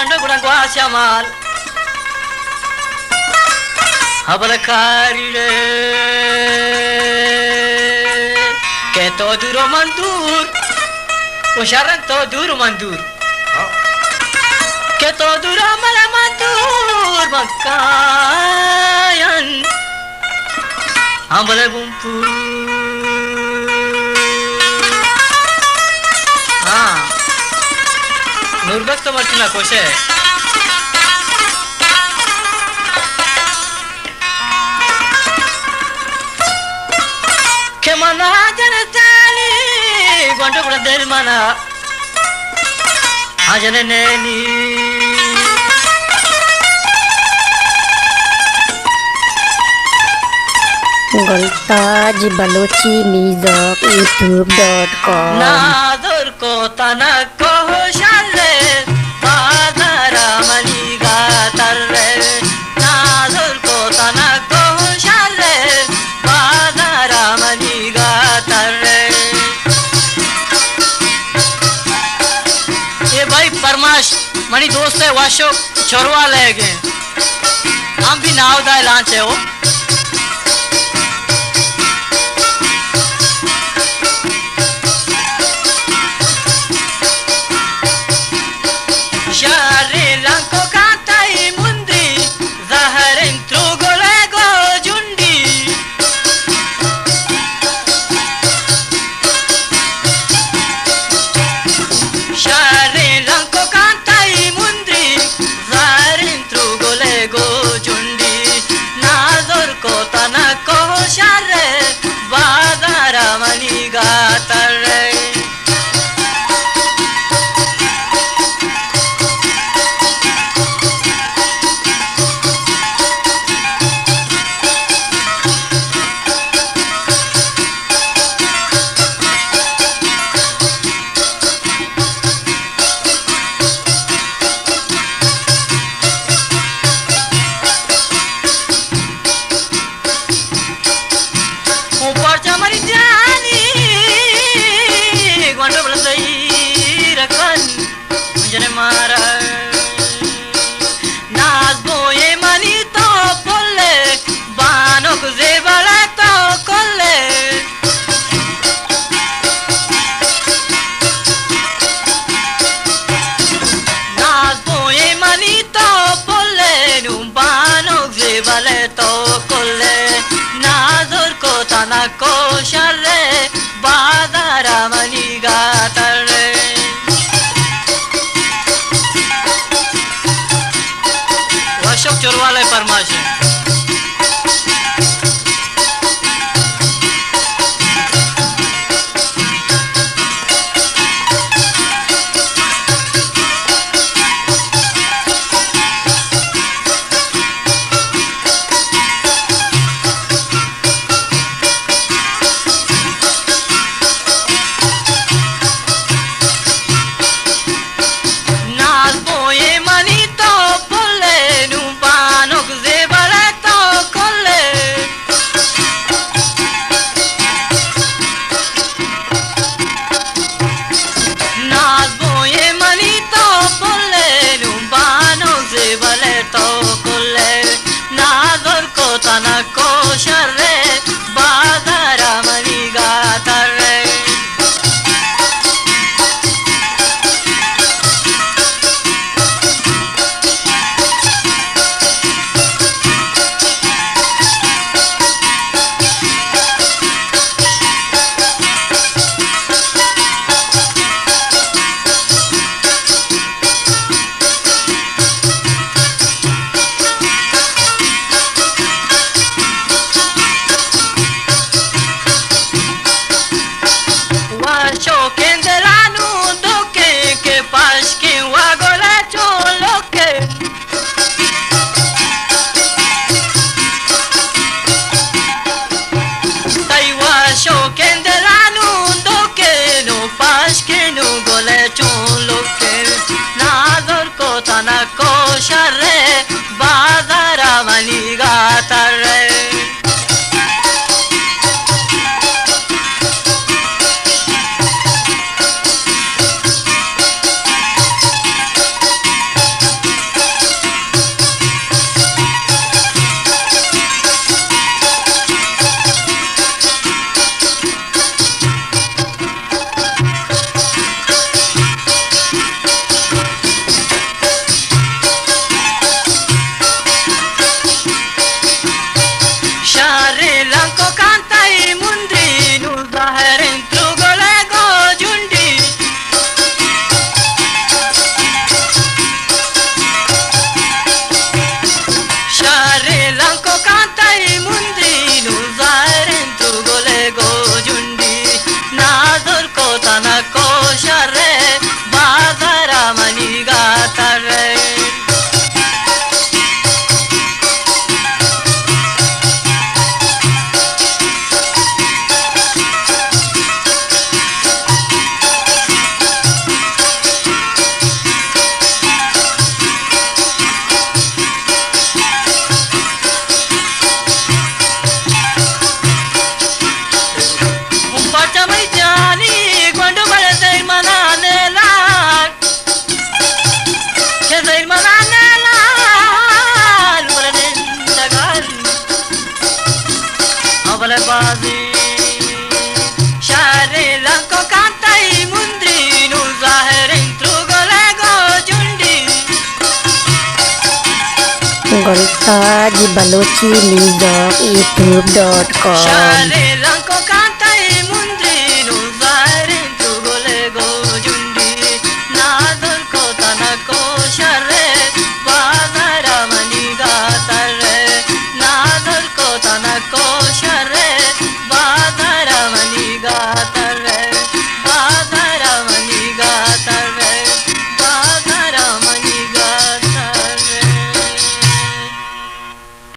Guando gurangwa siamal Habalakari Que to duro mandur Usharan to duro mandur Que to duro mala mandur Makayan Hambale bumpu Nurbak to Martina Koshe Que mana janatali Guando gura del mana Ajane neni Goltaj Balochi Mizok YouTube.com Nadur ko tanako shale Padara maniga tarre Nadur ko tanako shale Padara maniga tarre ये भाई परमाश money दोस्त है वाशो छोरवा लेगे हम भी नाव दा launch है वो Share lanko katai mundi Zaharen trugo lego jundi Share lanko katai mundi Zaharen trugo lego jundi Nazor ko tanako share Badara maniga tarre Tanako share badara maniga tarre Washok chorwale parmashi Nas boye manito pole nu panok zebala Zain mananalan Ulanin dagal Abale bazi Share lanko kantai mundri Nul zahirin trugole go jundi Goltaj Balochi Music YouTube.com